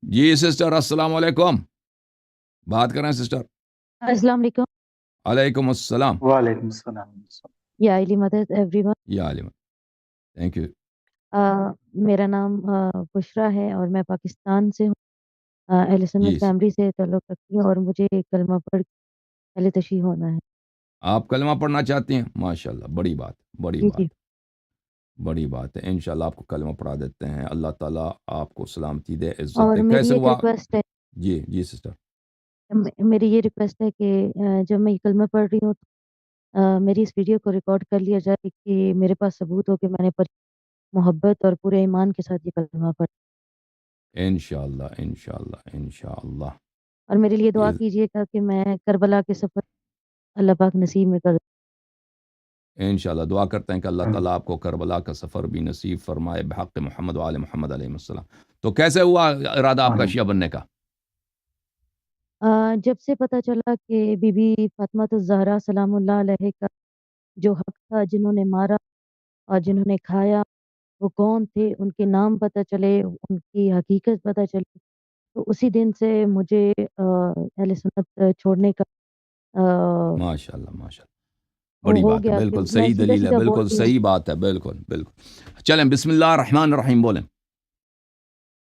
جی sister السلام علیکم. بات کر رہے ہیں سسٹر. السلام علیکم. علیکم السلام. وعلیکم السلام. یا علی مدد ایوری ون. یا عالم. Thank you. میرا نام بشرا ہے اور میں پاکستان سے ہوں. اہل جی سنت فیملی سے تعلق رکھتی ہوں اور مجھے کلمہ پڑھ اہل تشیع ہونا ہے. آپ کلمہ پڑھنا چاہتی ہیں؟ ماشاء اللہ، بڑی بات، بڑی جی بات، بڑی بات ہے. انشاءاللہ آپ کو کلمہ پڑھا دیتے ہیں. اللہ تعالیٰ آپ کو سلامتی دے، عزت اور دے. میری کیسے ایک ہوا؟ ریکویسٹ ہے. جی جی سسٹر. میری یہ ریکویسٹ ہے کہ جب میں یہ کلمہ پڑھ رہی ہوں تو میری اس ویڈیو کو ریکارڈ کر لیا جائے کہ میرے پاس ثبوت ہو کہ میں نے محبت اور پورے ایمان کے ساتھ یہ کلمہ پڑھا. انشاءاللہ انشاءاللہ انشاءاللہ. اور میرے لیے دعا کیجیے گا کہ میں کربلا کے سفر اللہ پاک نصیب میں کر. انشاءاللہ دعا کرتے ہیں کہ اللہ تعالیٰ آپ کو کربلا کا سفر بھی نصیب فرمائے بحق محمد و آل محمد علیہ السلام. تو کیسے ہوا ارادہ آپ کا شیعہ بننے کا؟ جب سے پتہ چلا کہ بی بی فاطمہ الزہرا سلام اللہ علیہ کا جو حق تھا، جنہوں نے مارا اور جنہوں نے کھایا، وہ کون تھے، ان کے نام پتہ چلے، ان کی حقیقت پتہ چلی، تو اسی دن سے مجھے اہل سنت چھوڑنے کا ماشاءاللہ ماشاءاللہ، وہ بڑی ہو بات ہے. گیا کہ بالکل میں صحیح سیدھا دلیل ہے، سیدھا بالکل بولتی ہوں. صحیح بات ہے. بالکل بالکل. چلیں بسم اللہ الرحمن الرحیم بولیں.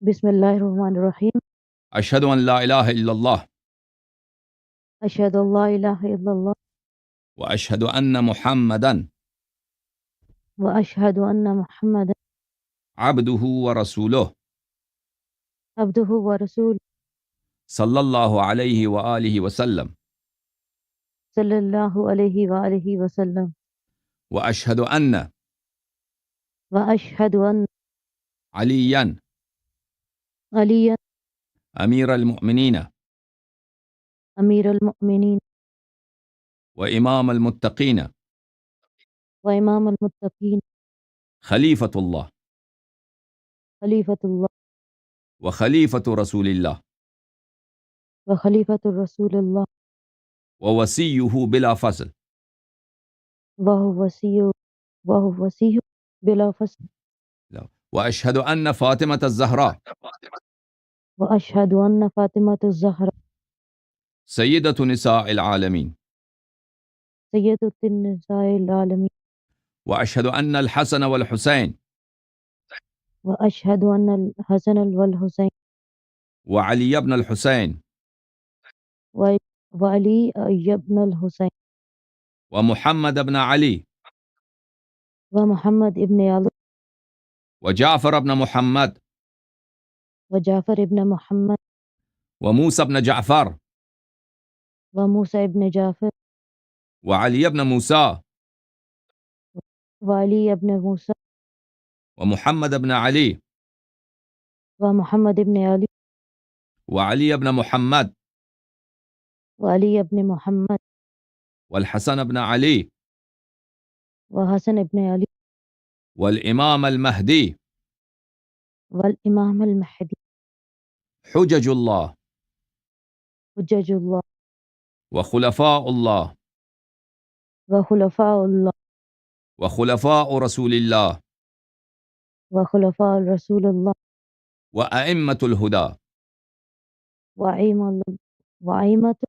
بسم اللہ الرحمن الرحیم. اشہد ان لا الہ الا اللہ اشہد اللہ الہ الا اللہ واشہد ان محمدا واشہد ان محمد عبدہ ورسولہ عبدہ ورسول صلی اللہ علیہ وآلہ وسلم صلی اللہ علیہ وآلہ وسلم. واشہد ان واشہد ان علیا علی امیر المؤمنین امیر المؤمنین وامام المتقین و امام المتقین خلیفۃ اللہ خلیفۃ اللہ وخلیفۃ رسول اللہ و خلیفۃ الرسول اللہ ووسیہ بلا فصل وہ وسیع بلا فصل. واشہد ان فاطمۃ الزہراء واشہد ان فاطمۃ الزہرا سیدۃ نساء العالمین سیدۃ النساء العالمین واشہد ان الحسن والحسین واشہد ان الحسن والحسین وعلی ابن الحسین وعلی ابن الحسین ومحمد ابن علی ومحمد ابن علی وجعفر ابن محمد وجعفر ابن محمد وموسى ابن جعفر وموسى ابن جعفر وعلي ابن موسى وعلی ابن موسیٰ ومحمد ابن علي ومحمد ابن علی وعلي ابن محمد وعلی ابن محمد والحسن ابن علي وحسن ابن علی والإمام المهدي والامام المہدی حجج الله حجج اللہ وخلفاء الله وخلفاء اللہ وخلفاء رسول الله وخلفاء رسول اللہ وأئمة الهدى وائمت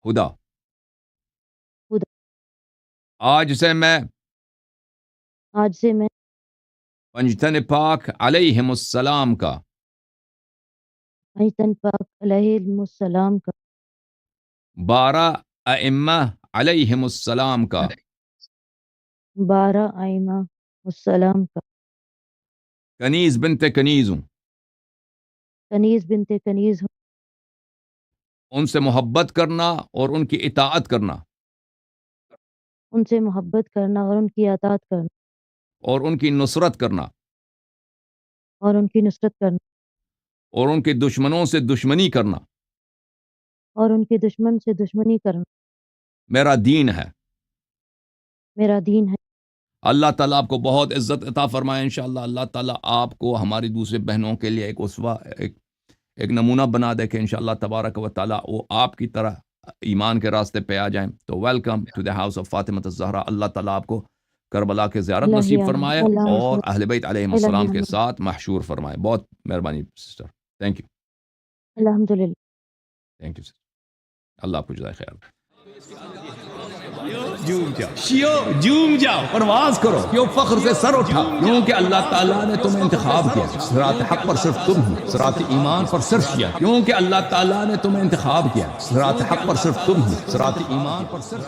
ہدا. ہدا. آج سے میں آج سے میں پنجتن پاک علیہم السلام کا پنجتن پاک علیہ السلام کا 12 ائمہ علیہم السلام کا 12 ائمہ السلام کا کنیز بنت کنیز ہوں، کنیز بنت کنیز ہوں، ان سے محبت کرنا اور ان کی اطاعت کرنا ان سے محبت کرنا اور ان کی اطاعت کرنا اور ان کی نصرت کرنا اور ان کی نصرت کرنا اور ان کے دشمنوں سے دشمنی کرنا اور ان کے دشمن سے دشمنی کرنا میرا دین ہے. میرا دین ہے. اللہ تعالیٰ آپ کو بہت عزت عطا فرمائے انشاءاللہ. اللہ تعالیٰ آپ کو ہماری دوسرے بہنوں کے لیے ایک اسوہ، ایک نمونہ بنا دے کہ انشاءاللہ تبارک و تعالیٰ وہ آپ کی طرح ایمان کے راستے پہ آ جائیں. تو welcome to the house of Fatima al-Zahra. اللہ تعالیٰ آپ کو کربلا کے زیارت نصیب فرمائے اور اہل بیت علیہم السلام کے ساتھ محشور فرمائے. بہت مہربانی سسٹر، تھینک یو. الحمدللہ۔ تھینک یو سر، اللہ آپ کو جزائے خیر۔ جھوم جاؤ، پرواز کرو، کیوں فخر سے سر اٹھا، کیونکہ اللہ تعالیٰ نے تمہیں انتخاب کیا، صراط حق پر صرف تم ہو، صراط ایمان پر صرف کیا، کیونکہ اللہ تعالیٰ نے تمہیں انتخاب کیا، صراط حق پر صرف تم ہو، صراط ایمان پر صرف